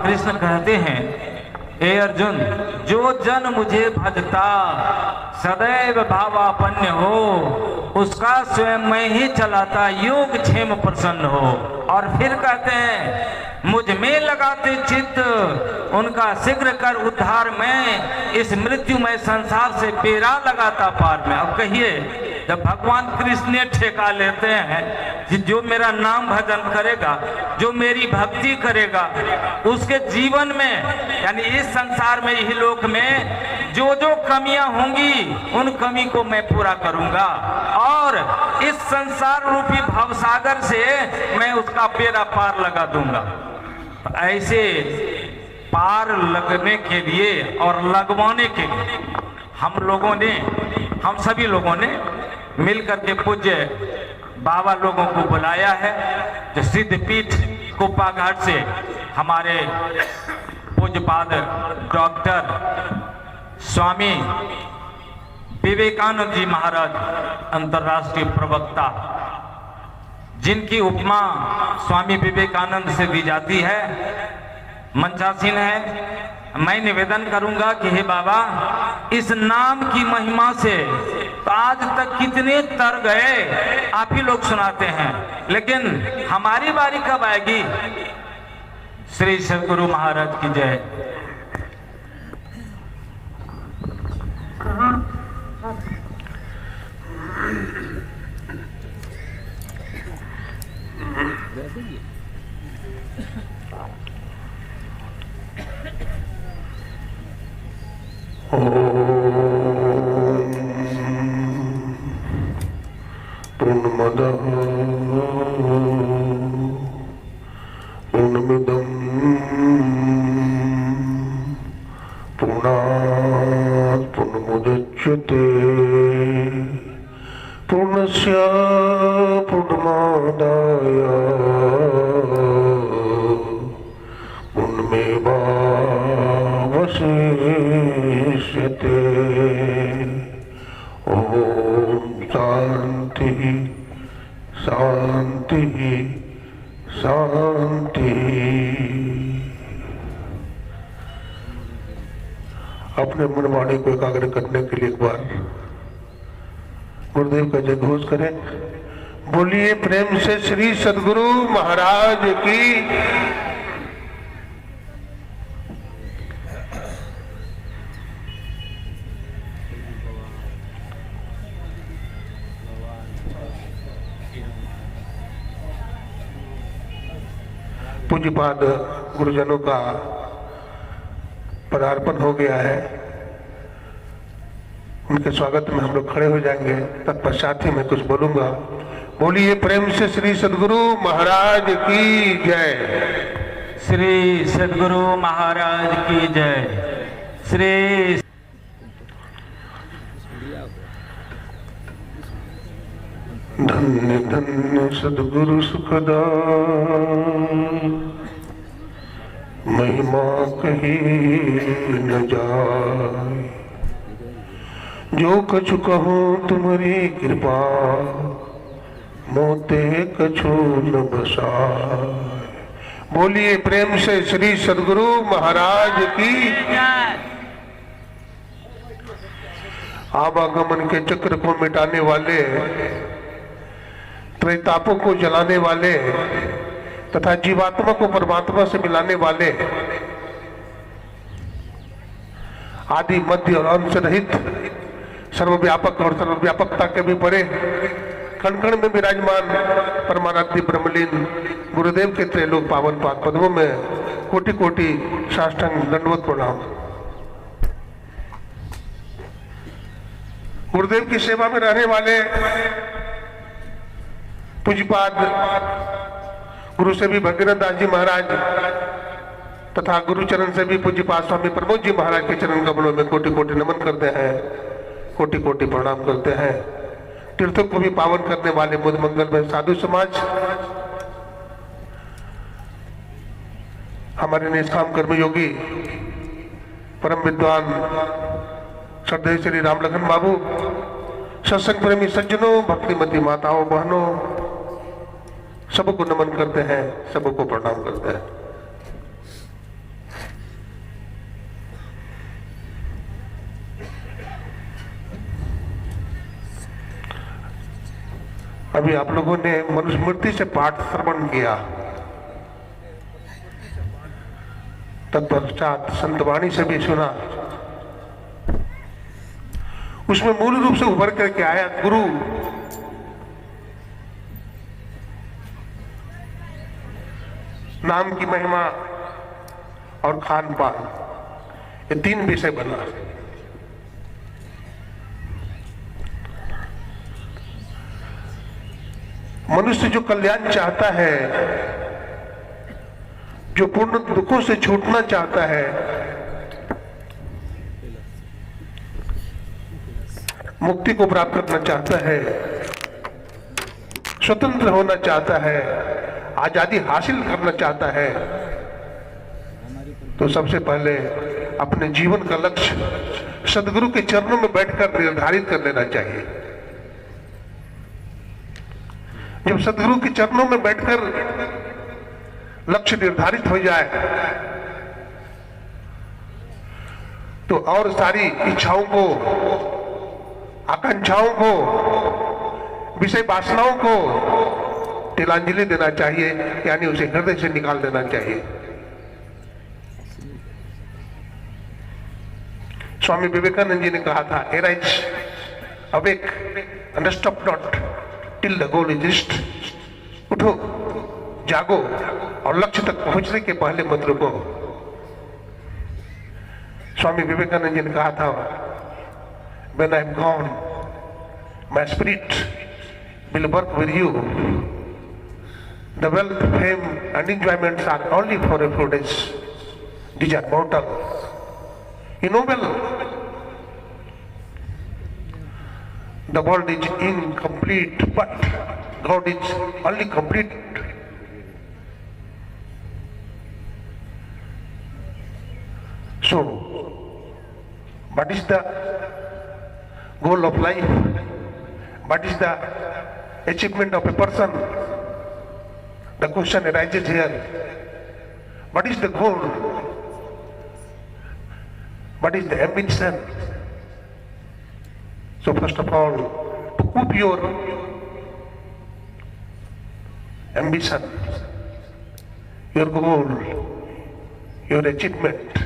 कृष्ण कहते हैं, हे अर्जुन, जो जन मुझे भजता सदैव भावापन्न हो, उसका स्वयं मैं ही चलाता योग क्षेम प्रसन्न हो। और फिर कहते हैं, मुझ में लगाते चित्त उनका शीघ्र कर उद्धार में, इस मृत्युमय संसार से पेरा लगाता पार में। अब कहिए, जब भगवान कृष्ण ने ठेका लेते हैं कि जो मेरा नाम भजन करेगा, जो मेरी भक्ति करेगा, उसके जीवन में यानी इस संसार में, यही लोक में जो जो कमियां होंगी उन कमी को मैं पूरा करूंगा और इस संसार रूपी भवसागर से मैं उसका बेड़ा पार लगा दूंगा। ऐसे पार लगने के लिए और लगवाने के लिए हम सभी लोगों ने मिलकर के पूज्य बाबा लोगों को बुलाया है, जो सिद्धपीठ कुप्पा घाट से हमारे पूज्यपाद डॉक्टर स्वामी विवेकानंद जी महाराज, अंतर्राष्ट्रीय प्रवक्ता, जिनकी उपमा स्वामी विवेकानंद से दी जाती है, मंचासीन है। मैं निवेदन करूंगा कि हे बाबा, इस नाम की महिमा से तो आज तक कितने तर गए, आप ही लोग सुनाते हैं, लेकिन हमारी बारी कब आएगी? श्री सद्गुरु महाराज की जय। पूर्णमदः पूर्णमिदं पूर्णात् पूर्णमुदच्यते पूर्णस्य पूर्णमादाय पूर्णमेवावशिष्यते। ओम शांति शांति शांति। अपने मनवाणी को एकाग्र करने के लिए एक बार गुरुदेव का जय घोष करें। बोलिए प्रेम से श्री सद्गुरु महाराज की। पूज्यपाद गुरुजनों का पदार्पण हो गया है, उनके स्वागत में हम लोग खड़े हो जाएंगे। तत्पश्चात ही मैं कुछ बोलूंगा। बोलिए प्रेम से श्री सद्गुरु महाराज की जय। श्री सद्गुरु महाराज की जय। श्री धन्य धन्य सद्गुरु सुखदा, महिमा कही न जाए। जो कछु कहूँ तुम्हारी कृपा, मोते कछु न बसाए। बोलिए प्रेम से श्री सद्गुरु महाराज की। आवागमन के चक्र को मिटाने वाले, त्रैतापों को जलाने वाले तथा जीवात्मा को परमात्मा से मिलाने वाले, आदि मध्य और अंश रहित, सर्वव्यापक और सर्वव्यापकता के भी परे, कण कण में विराजमान परमाराध्य ब्रह्मलीन गुरुदेव के त्रैलोक पावन पाद पद्मों में कोटि कोटि साष्टांग दंडवत प्रणाम। गुरुदेव की सेवा में रहने वाले पूज्यपाद गुरु से भी भगीरथ दास जी महाराज तथा गुरुचरण से भी पूज्यपाद स्वामी प्रमोद जी महाराज के चरण कमलों में कोटि कोटि नमन करते हैं, कोटि कोटि प्रणाम करते हैं। तीर्थों को भी पावन करने वाले बुद्ध मंगल में साधु समाज, हमारे निष्काम कर्मयोगी परम विद्वान श्रद्धेय श्री राम लखन बाबू, सत्संग प्रेमी सज्जनों, भक्तिमती माताओं बहनों, सबको नमन करते हैं, सबको प्रणाम करते हैं। अभी आप लोगों ने मनुस्मृति से पाठ श्रवण किया, तत्पश्चात संतवाणी से भी सुना। उसमें मूल रूप से उभर करके आया गुरु नाम की महिमा और खान पान, ये 3 विषय बना। मनुष्य जो कल्याण चाहता है, जो पूर्ण दुखों से छूटना चाहता है, मुक्ति को प्राप्त करना चाहता है, स्वतंत्र होना चाहता है, आजादी हासिल करना चाहता है, तो सबसे पहले अपने जीवन का लक्ष्य सदगुरु के चरणों में बैठकर निर्धारित कर लेना चाहिए। जब सदगुरु के चरणों में बैठकर लक्ष्य निर्धारित हो जाए तो और सारी इच्छाओं को, आकांक्षाओं को, विषय वासनाओं को तिलांजलि देना चाहिए, यानी उसे हृदय से निकाल देना चाहिए। स्वामी विवेकानंद जी ने कहा था, "Arise, awake and stop not till the goal is reached." उठो, जागो और लक्ष्य तक पहुंचने के पहले मत रुको। स्वामी विवेकानंद जी ने कहा था, "When I am gone, my spirit will work with you. The wealth, fame and enjoyments are only for a few days. These are mortal. You know well, the world is incomplete, but God is only complete." So, what is the goal of life? What is the achievement of a person? The question arises here. What is the goal? What is the ambition? So first of all, to coop your ambition, your goal, your achievement,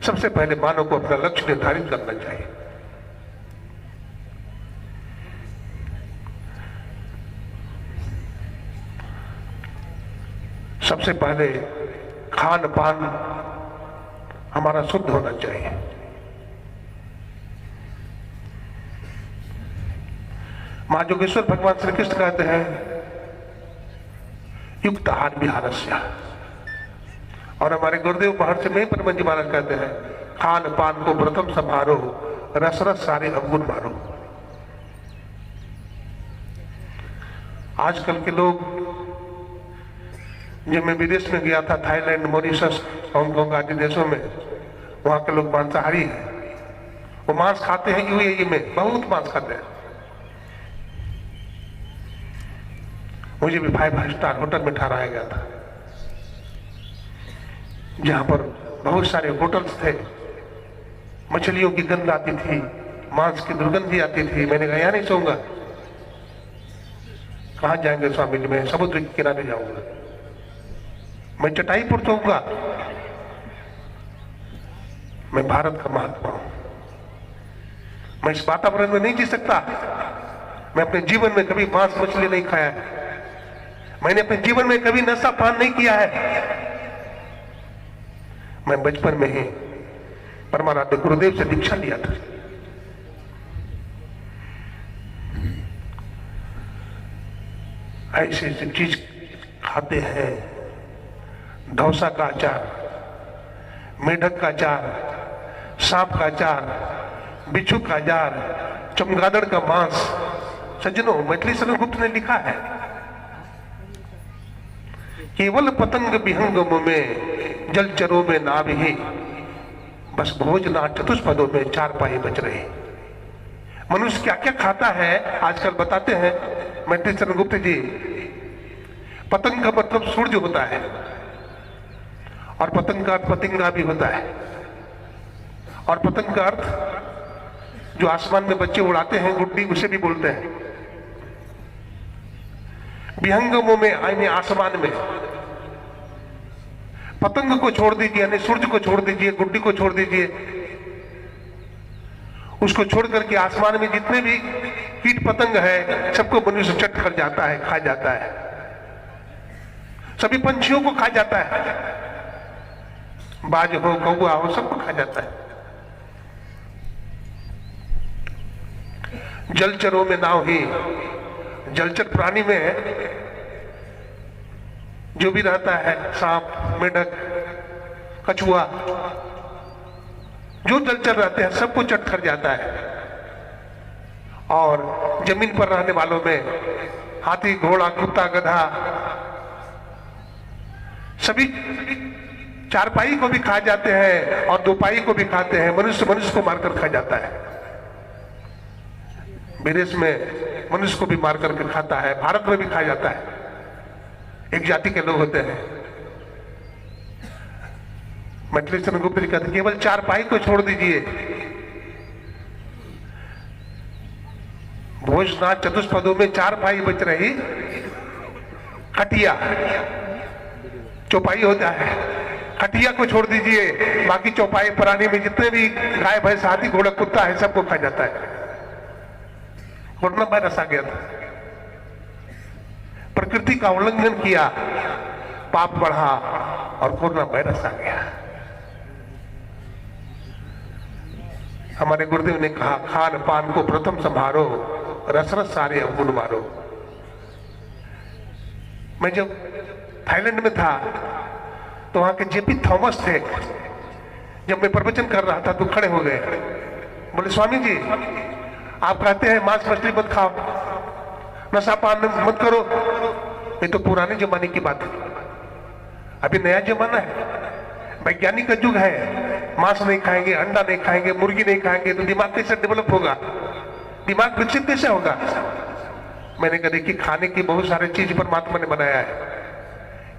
सबसे पहले मानव को अपना लक्ष्य निर्धारित करना चाहिए। सबसे पहले खान पान हमारा शुद्ध होना चाहिए। मां जोगेश्वर भगवान श्री कृष्ण कहते हैं, युक्त आहार विहारस्य, और हमारे गुरुदेव महर्षि में परम जी महाराज कहते हैं, खान पान को प्रथम संभारो, रस रस सारे अवगुण मारो। आजकल के लोग, जब मैं विदेश में गया था, थाईलैंड, मॉरिशस, हांगकांग आदि देशों में, वहां के लोग मांसाहारी हैं। वो मांस खाते हैं, यूएई में बहुत मांस खाते हैं। मुझे भी 5 स्टार होटल में ठहराया गया था, जहां पर बहुत सारे होटल्स थे। मछलियों की गंध आती थी, मांस की दुर्गंधी आती थी। मैंने कहा, यहाँ नहीं सोऊंगा। कहां जाएंगे स्वामी जी? मैं समुद्र के किनारे जाऊंगा, मैं चटाई पर सोऊंगा। मैं भारत का महात्मा हूं, मैं इस वातावरण में नहीं जी सकता। मैं अपने जीवन में कभी मांस मछली नहीं खाया है, मैंने अपने जीवन में कभी नशा पान नहीं किया है। मैं बचपन में ही परमाराध्य गुरुदेव से दीक्षा लिया था। ऐसे ऐसी चीज खाते हैं, डोसा का अचार, मेढक का अचार, सांप का अचार, बिच्छू का अचार, चमगादड़ का मांस। सज्जनों, मैथिली शरण गुप्त ने लिखा है, केवल पतंग विहंगम में जलचरों में नाभ ही, बस भोजना चतुष्पदों में 4 पाई बच रहे। मनुष्य क्या क्या खाता है आजकल बताते हैं मैथिली शरण गुप्त जी। पतंग का मतलब सूर्य होता है, और पतंग का अर्थ पतंगा भी होता है। और पतंग का अर्थ जो आसमान में बच्चे उड़ाते हैं, गुड्डी, उसे भी बोलते हैं। विहंगमों में यानी आसमान में, पतंग को छोड़ दीजिए यानी सूर्य को छोड़ दीजिए, गुड्डी को छोड़ दीजिए, उसको छोड़ करके आसमान में जितने भी कीट पतंग है सबको मनुष्य चट कर जाता है, खा जाता है, सभी पंछियों को खा जाता है, बाज हो कौवा हो सबको खा जाता है। जलचरों में नाव ही, जलचर प्राणी में जो भी रहता है, सांप, मेढक, कछुआ, जो जलचर रहते हैं सबको चट कर जाता है। और जमीन पर रहने वालों में हाथी, घोड़ा, कुत्ता, गधा, सभी चारपाई को भी खा जाते हैं और दोपाई को भी खाते हैं। मनुष्य को मारकर खा जाता है। विदेश में मनुष्य को भी मार करके खाता है, भारत में भी खाया जाता है। एक जाति के लोग होते हैं, मैथिली गुप्त जी कहते केवल चारपाई को छोड़ दीजिए, भोजनाथ चतुष्पदों में चारपाई बच रही, खटिया चौपाई होता है, खटिया को छोड़ दीजिए, बाकी चौपाई प्राणी में जितने भी गाय, भैंस, हाथी, घोड़ा, कुत्ता है सबको खा जाता है। कोरोना वायरस आ गया था, प्रकृति का उल्लंघन किया, पाप बढ़ा और कोरोना वायरस आ गया। हमारे गुरुदेव ने कहा खान पान को प्रथम संभारो, रस रस सारे अवगुण मारो। मैं जब थाईलैंड में था तो वहां के जेपी थॉमस थे, जब मैं प्रवचन कर रहा था तो खड़े हो गए, बोले स्वामी जी आप कहते हैं मांस मछली मत खाओ, नशा पान मत करो, ये तो पुराने जमाने की बात है, अभी नया जमाना है, वैज्ञानिक का युग है। मांस नहीं खाएंगे, अंडा नहीं खाएंगे, मुर्गी नहीं खाएंगे तो दिमाग कैसे डेवलप होगा, दिमाग विकसित कैसे होगा। मैंने कहा देखिए खाने की बहुत सारे चीज परमात्मा ने बनाया है,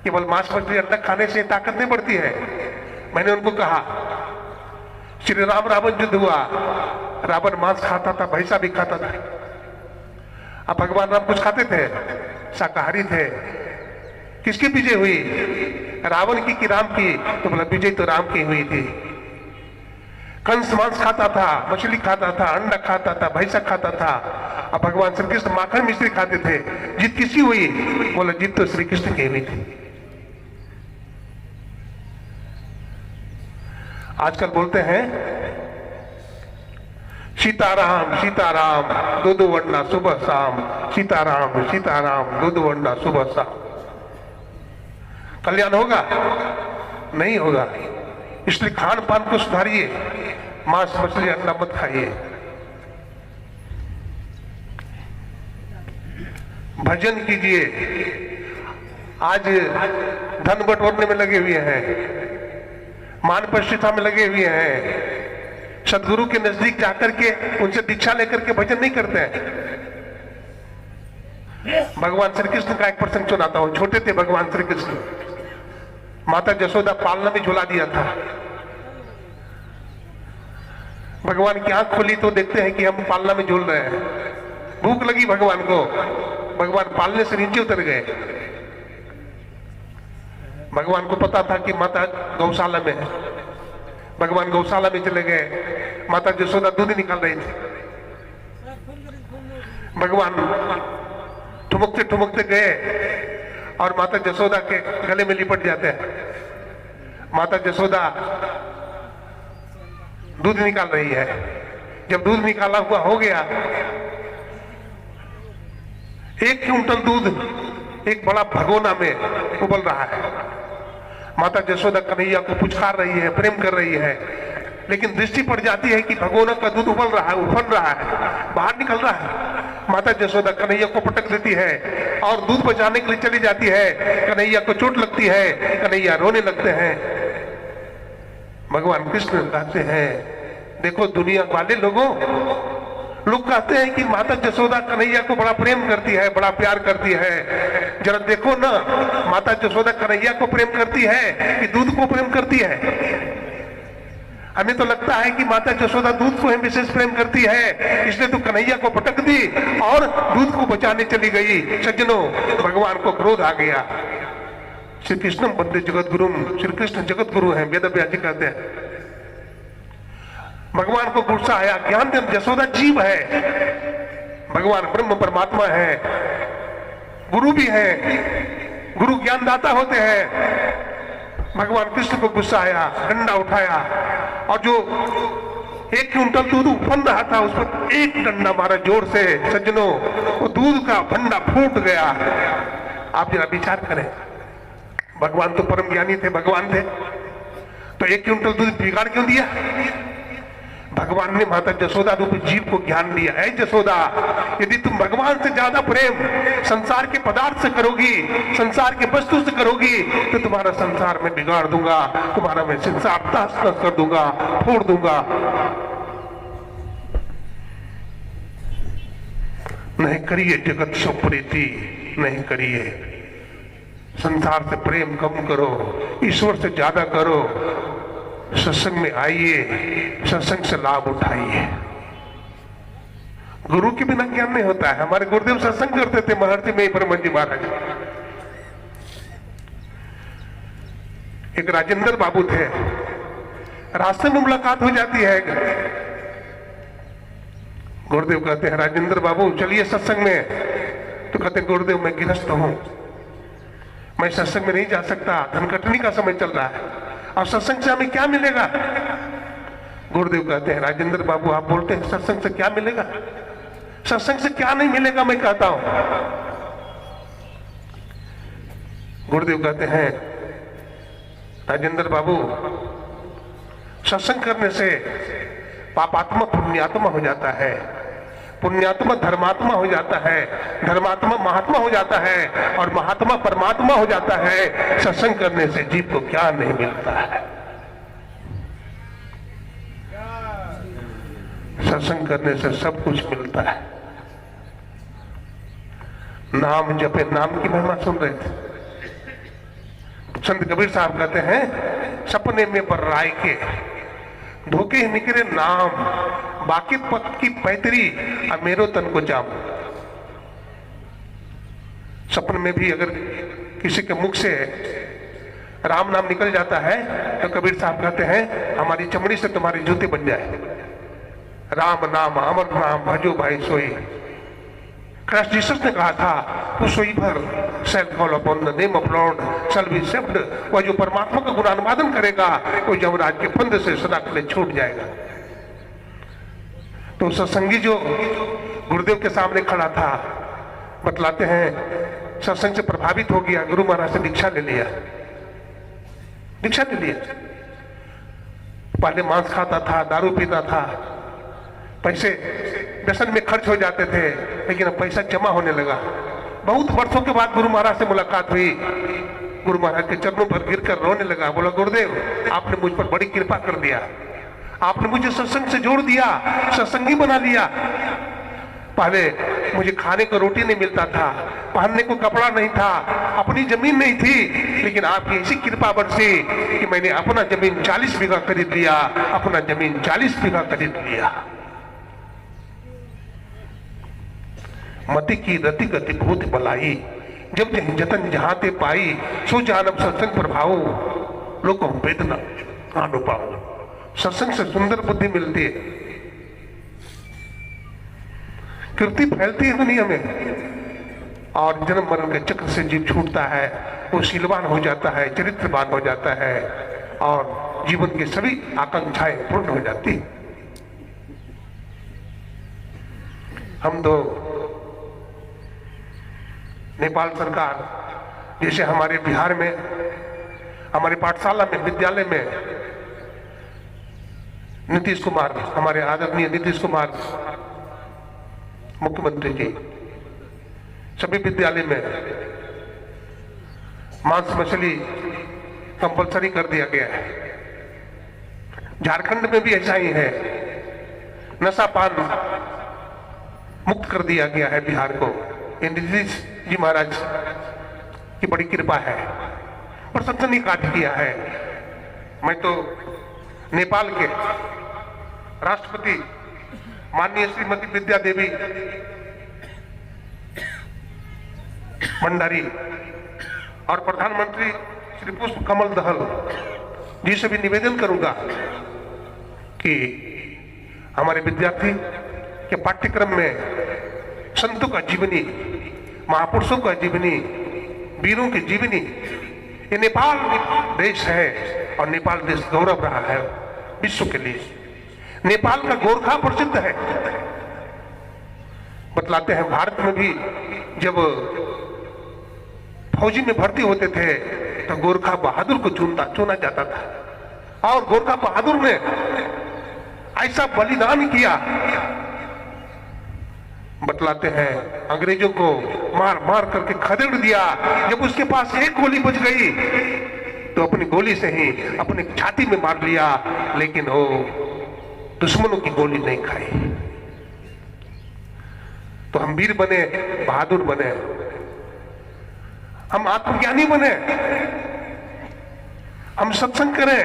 केवल मांस मछली अंडा खाने से ताकत नहीं बढ़ती है। मैंने उनको कहा श्री राम रावण युद्ध हुआ, रावण मांस खाता था, भैंसा भी खाता था, अब भगवान राम कुछ खाते थे, शाकाहारी थे, किसकी विजय हुई, रावण की कि राम की, तो बोला विजय तो राम की हुई थी। कंस मांस खाता था, मछली खाता था, अंडा खाता था, भैंसा खाता था, अब भगवान श्री कृष्ण माखन मिश्री खाते थे, जीत किसकी हुई, बोला जीत तो श्री कृष्ण की हुई थी। आजकल बोलते हैं सीताराम सीताराम दूध वंडा सुबह शाम, सीताराम सीताराम दूध वंडा सुबह शाम। कल्याण होगा? नहीं होगा। इसलिए खान पान को सुधारिए, मांस मछली अंडा मत खाइए, भजन कीजिए। आज धन बटोरने में लगे हुए हैं, मान प्रतिष्ठा में लगे हुए हैं, सदगुरु के नजदीक जाकर के उनसे दीक्षा लेकर के भजन नहीं करते हैं। भगवान श्री कृष्ण का एक प्रसंग सुनाता हूं। छोटे थे भगवान श्री कृष्ण, माता जसोदा पालना में झुला दिया था। भगवान की आंख खोली तो देखते हैं कि हम पालना में झूल रहे हैं। भूख लगी भगवान को, भगवान पालने से नीचे उतर गए। भगवान को पता था कि माता गौशाला में है, भगवान गौशाला में चले गए। माता जसोदा दूध निकाल रही थी, भगवान ठुमकते ठुमकते गए और माता जसोदा के गले में लिपट जाते हैं। माता जसोदा दूध निकाल रही है। जब दूध निकाला हुआ हो गया, 1 क्विंटल दूध एक बड़ा भगोना में उबल रहा है। माता जसोदा कन्हैया को पुचकार रही है, प्रेम कर रही है, लेकिन दृष्टि पड़ जाती है कि भगोना का दूध उबल रहा है, उफन रहा है, बाहर निकल रहा है। माता जसोदा कन्हैया को पटक देती है और दूध बचाने के लिए चली जाती है। कन्हैया को चोट लगती है, कन्हैया रोने लगते हैं। भगवान कृष्ण कहते हैं देखो दुनिया वाले लोग कहते हैं कि माता जसोदा कन्हैया को बड़ा प्रेम करती है, बड़ा प्यार करती है। जरा देखो ना, माता जसोदा कन्हैया को प्रेम करती है कि दूध को प्रेम करती है? हमें तो लगता है कि माता यशोदा दूध को ही विशेष प्रेम करती है, इसलिए तो कन्हैया को पटक दी और दूध को बचाने चली गई। सज्जनों, भगवान को क्रोध आ गया। श्री कृष्ण वंदे जगत गुरु, श्री कृष्ण जगत गुरु हैं, वेद व्यास जी कहते हैं। भगवान को गुस्सा आया, ज्ञान दे, यशोदा जीव है, भगवान ब्रह्म परमात्मा है, गुरु भी है, गुरु ज्ञानदाता होते हैं। भगवान कृष्ण को गुस्सा आया, डंडा उठाया और जो 1 क्विंटल दूध उफन रहा था उस पर एक डंडा मारा जोर से। सज्जनों, वो दूध का भंडा फूट गया। आप जरा विचार करें, भगवान तो परम ज्ञानी थे, भगवान थे, तो 1 क्विंटल दूध बिगाड़ क्यों दिया? भगवान ने माता यशोदा रूप जीव को ज्ञान दिया है। यशोदा, यदि तुम भगवान से ज्यादा प्रेम संसार के पदार्थ से करोगी, संसार के वस्तु से करोगी, तो तुम्हारा संसार में बिगाड़ दूंगा, तुम्हारा मैं संसार तहस-नहस कर दूंगा, फोड़ दूंगा। नहीं करिए जगत सो प्रीति, नहीं करिए। संसार से प्रेम कम करो, ईश्वर से ज्यादा करो। सत्संग में आइए, सत्संग से लाभ उठाइए। गुरु के बिना ज्ञान नहीं होता है। हमारे गुरुदेव सत्संग करते थे, महर्षि में परम जी महाराज। एक राजेंद्र बाबू थे, रास्ते में मुलाकात हो जाती है। गुरुदेव कहते हैं, राजेंद्र बाबू चलिए सत्संग में। तो कहते हैं, गुरुदेव मैं गृहस्थ हूं, मैं सत्संग में नहीं जा सकता, धनकटनी का समय चल रहा है, और सत्संग से हमें क्या मिलेगा? गुरुदेव कहते हैं, राजेंद्र बाबू आप बोलते हैं सत्संग से क्या मिलेगा? सत्संग से क्या नहीं मिलेगा मैं कहता हूं। गुरुदेव कहते हैं, राजेंद्र बाबू सत्संग करने से पापात्मा पुण्यात्मा हो जाता है, पुण्यात्मा धर्मात्मा हो जाता है, धर्मात्मा महात्मा हो जाता है, और महात्मा परमात्मा हो जाता है। सत्संग करने से जीव को क्या नहीं मिलता है? सत्संग करने से सब कुछ मिलता है। नाम जपे, नाम की महिमा सुन रहे थे। संत कबीर साहब कहते हैं, सपने में पर राय के धोखे निकले नाम, बाकी पत की पैतरी अमेरो तन को जाम। सपन में भी अगर किसी के मुख से राम नाम निकल जाता है तो कबीर साहब कहते हैं, हमारी चमड़ी से तुम्हारे जूते बन जाए। राम नाम अमर नाम भजो भाई सोई। क्राइस्ट जीसस ने कहा था, सोई भर self call upon the name of Lord shall be saved. वह जो परमात्मा का गुणानुवादन करेगा वो यमराज के फंदे से सदा के लिए छूट जाएगा। तो सत्संगी जो गुरुदेव के सामने खड़ा था, बतलाते हैं सत्संग से प्रभावित हो गया, गुरु महाराज से दीक्षा ले लिया, दीक्षा ले लिया। पहले मांस खाता था, दारू पीता था, पैसे व्यसन में खर्च हो जाते थे, लेकिन अब पैसा जमा होने लगा। बहुत वर्षों के बाद गुरु महाराज से मुलाकात हुई, गुरु महाराज के चरणों पर गिरकर रोने लगा। बोला, गुरुदेव आपने मुझ पर बड़ी कृपा कर दिया, आपने मुझे सत्संग से जोड़ दिया, सत्संगी बना लिया। पहले मुझे खाने को रोटी नहीं मिलता था, पहनने को कपड़ा नहीं था, अपनी जमीन नहीं थी, लेकिन आपकी ऐसी कृपा बरसी कि मैंने अपना जमीन 40 बीघा खरीद लिया, अपना जमीन 40 बीघा खरीद लिया। मति की रति गति बहुत बलाई, जब जतन जहाते पाई, सो जानब सत्संग प्रभाव, लोगों वेदना कांडो पाओ। सत्संग से सुंदर बुद्धि मिलती है, कीर्ति फैलती है दुनिया में, और जन्म मरण के चक्र से जीव छूटता है, वो शीलवान हो जाता है, चरित्रवान हो जाता है, और जीवन की सभी आकांक्षाएं पूर्ण हो जाती। हम तो नेपाल सरकार जैसे हमारे बिहार में, हमारी पाठशाला में, विद्यालय में नीतीश कुमार, हमारे आदरणीय नीतीश कुमार मुख्यमंत्री जी, सभी विद्यालय में मांस मछली कंपलसरी कर दिया गया है। झारखंड में भी ऐसा ही है, नशा पान मुक्त कर दिया गया है बिहार को। नीतीश जी महाराज की बड़ी कृपा है, और सत्संग काट किया है। मैं तो नेपाल के राष्ट्रपति माननीय श्रीमती विद्या देवी भंडारी और प्रधानमंत्री श्री पुष्प कमल दहल जी से भी निवेदन करूंगा कि हमारे विद्यार्थी के पाठ्यक्रम में संतों का जीवनी, महापुरुषों का जीवनी, वीरों की जीवनी, ये नेपाल देश है और नेपाल देश गौरव रहा है विश्व के लिए। नेपाल का गोरखा प्रसिद्ध है। बतलाते हैं भारत में भी जब फौजी में भर्ती होते थे तो गोरखा बहादुर को चुना जाता था और गोरखा बहादुर ने ऐसा बलिदान किया, बतलाते हैं अंग्रेजों को मार मार करके खदेड़ दिया। जब उसके पास एक गोली बच गई तो अपनी गोली से ही अपनी छाती में मार लिया, लेकिन वो दुश्मनों की गोली नहीं खाई। तो हम वीर बने, बहादुर बने, हम आत्मज्ञानी बने, हम सत्संग करें,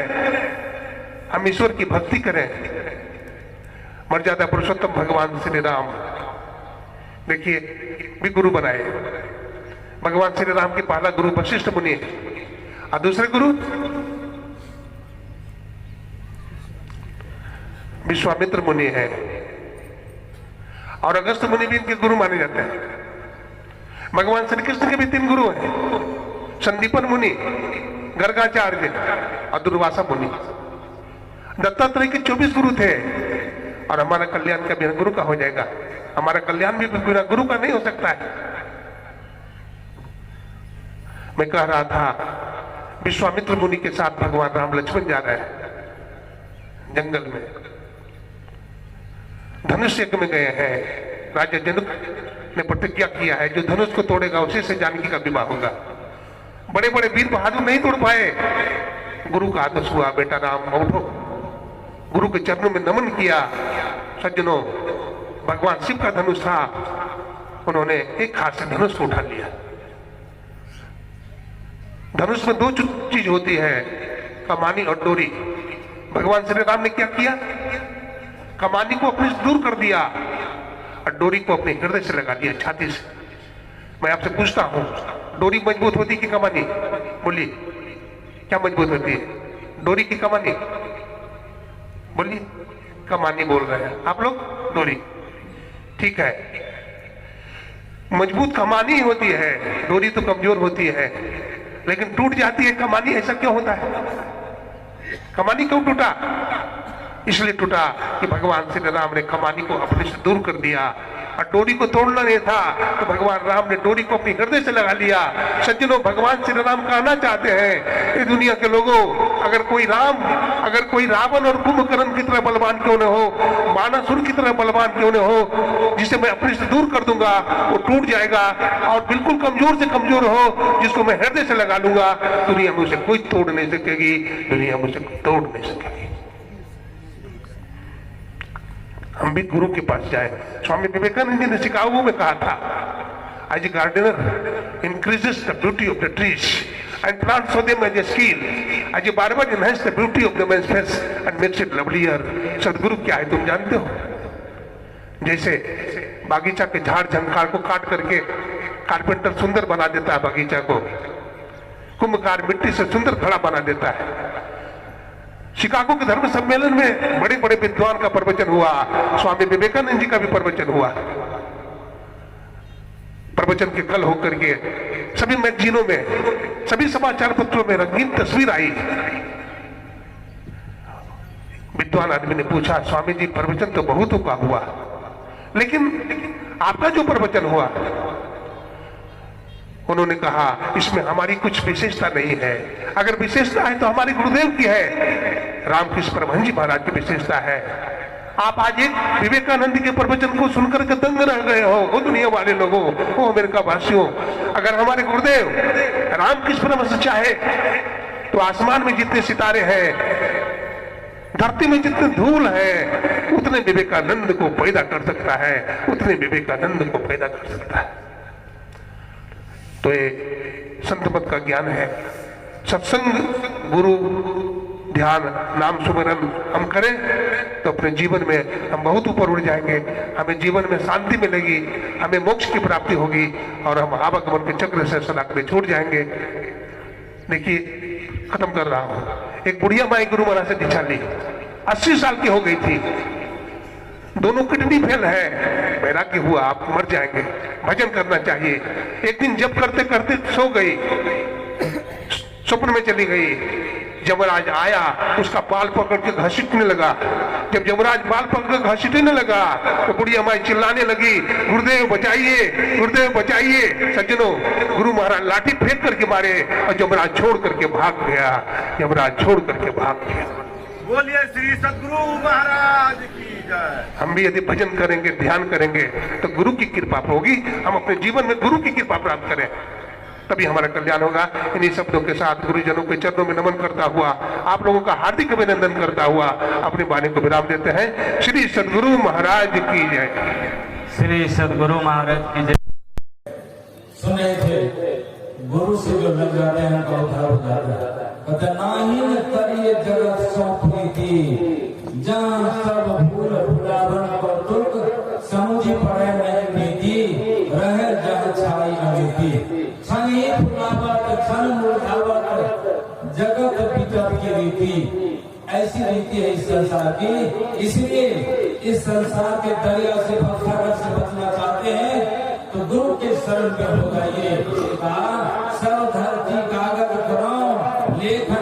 हम ईश्वर की भक्ति करें। मर्यादा पुरुषोत्तम भगवान श्री राम देखिए भी गुरु बनाए। भगवान श्री राम के पहला गुरु वशिष्ठ मुनि और दूसरे गुरु विश्वामित्र मुनि है और अगस्त मुनि भी इनके गुरु माने जाते हैं। भगवान श्री कृष्ण के भी 3 गुरु हैं, संदीपन मुनि, गर्गाचार्य और दुर्वासा मुनि। दत्तात्रेय के 24 गुरु थे और हमारा कल्याण का बिना गुरु का हो जाएगा। हमारा कल्याण भी बिना गुरु का नहीं हो सकता है। मैं कह रहा था विश्वामित्र मुनि के साथ भगवान राम लक्ष्मण जा रहे हैं जंगल में, धनुष यज्ञ में गए हैं। राजा जनक ने प्रतिज्ञा किया है जो धनुष को तोड़ेगा उसी से जानकी का विवाह होगा। बड़े बड़े वीर बहादुर नहीं तोड़ पाए। गुरु का आदेश हुआ, बेटा राम उठो। गुरु के चरणों में नमन किया। सज्जनों, भगवान शिव का धनुष था, उन्होंने एक हाथ से धनुष को उठा लिया। धनुष में 2 चीज होती है, कमानी और डोरी। भगवान श्री राम ने क्या किया? कमानी को अपने से दूर कर दिया और डोरी को अपने हृदय से लगा दिया, छाती से। मैं आपसे पूछता हूं, डोरी मजबूत होती कि कमानी? बोलिए, क्या मजबूत होती है? डोरी की कमानी? बोलिए, कमानी बोल रहे हैं आप लोग, डोरी। ठीक है, मजबूत कमानी ही होती है, डोरी तो कमजोर होती है। लेकिन टूट जाती है कमानी, ऐसा क्यों होता है? कमानी क्यों टूटा? इसलिए टूटा कि भगवान श्री राम ने कमानी को अपने से दूर कर दिया और डोरी को तोड़ना नहीं था, तो भगवान राम ने डोरी को अपने हृदय से लगा लिया। सज्जनों, भगवान श्री राम कहना चाहते हैं, ये दुनिया के लोगों, अगर कोई रावण और कुंभकर्ण की तरह बलवान क्यों न हो, बाणासुर की तरह बलवान क्यों न हो, जिसे मैं अपने से दूर कर दूंगा, वो टूट जाएगा। और बिल्कुल कमजोर से कमजोर हो, जिसको मैं हृदय से लगा लूंगा, दुनिया में उसे कोई तोड़ नहीं सकेगी, दुनिया में उसे तोड़ नहीं सकेगी। हम भी गुरु के पास जाए। स्वामी विवेकानंद जी ने शिकागो में कहा था, as a gardener increases the beauty of the trees and plants for them as a skill, as a barber enhance the beauty of the man's face and makes it lovelier. Sadhguru क्या है तुम जानते हो? जैसे बागीचा के झाड़ झंखाड़ को काट करके कारपेंटर सुंदर बना देता है बागीचा को, कुंभकार मिट्टी से सुंदर घड़ा बना देता है। शिकागो के धर्म सम्मेलन में बड़े बड़े विद्वान का प्रवचन हुआ, स्वामी विवेकानंद जी का भी प्रवचन हुआ। प्रवचन के कल होकर के सभी मैगजीनों में, सभी समाचार पत्रों में रंगीन तस्वीर आई। विद्वान आदमी ने पूछा, स्वामी जी प्रवचन तो बहुतों का हुआ, लेकिन आपका जो प्रवचन हुआ, उन्होंने कहा इसमें हमारी कुछ विशेषता नहीं है। अगर विशेषता है तो हमारे गुरुदेव की है, रामकृष्ण परमहंस जी महाराज की विशेषता है। आप आज एक विवेकानंद के प्रवचन को सुनकर के दंग रह गए हो, वो दुनिया वाले लोगों, वो अमेरिका वासियों। अगर हमारे गुरुदेव रामकृष्ण परमहंस चाहे तो आसमान में जितने सितारे हैं, धरती में जितने धूल है, उतने विवेकानंद को पैदा कर सकता है, उतने विवेकानंद को पैदा कर सकता है। तो ये संत मत का ज्ञान है। सत्संग गुरु ध्यान, नाम सुमरन हम करें तो अपने जीवन में हम बहुत ऊपर उड़ जाएंगे, हमें जीवन में शांति मिलेगी, हमें मोक्ष की प्राप्ति होगी और हम आवागमन के चक्र से सदा के लिए छूट जाएंगे। देखिए, खत्म कर रहा हूं। एक बुढ़िया माई गुरु महाराज से दीक्षा ली, 80 साल की हो गई थी, दोनों किडनी फेल है, वैराग्य हुआ, आप मर जाएंगे, भजन करना चाहिए। एक दिन जब करते करते सो गई, स्वप्न में चली गई, यमराज आया, उसका बाल पकड़ के घसीटने लगा। जब यमराज बाल पकड़ के घसीटने लगा तो बुढ़िया माई चिल्लाने लगी, गुरुदेव बचाइए, गुरुदेव बचाइए। सज्जनों, गुरु महाराज लाठी फेंक करके मारे और यमराज छोड़ करके भाग गया, यमराज छोड़ करके भाग गया। बोलिए श्री सद्गुरु महाराज की जय। हम भी यदि भजन करेंगे, ध्यान करेंगे तो गुरु की कृपा होगी, हम अपने जीवन में गुरु की कृपा प्राप्त करें, तभी हमारा कल्याण होगा। इन्हीं शब्दों के साथ गुरुजनों के चरणों में नमन करता हुआ, आप लोगों का हार्दिक अभिनंदन करता हुआ अपनी वाणी को विराम देते हैं। श्री सद्गुरु महाराज की जय। श्री सद्गुरु महाराज की जय। सुने थे गुरु से जो लग जाते हैं उनका उद्धार हो जाता है। नहीं करिए जगत सौंपी थी, जहाँ सब फूल फुलावन पर तुर्क समुझी पड़े नहीं नीति, रहे जहाँ छाई अमिति। क्षण ही फुलावत क्षण मुरझावत, जगत बिचत की रीति। ऐसी रीति है इस संसार की। इसलिए इस संसार के दरिया से भवसागर से बचना चाहते हैं तो गुरु के शरण में हो जाइए। सब धरती कागज करो, लेखन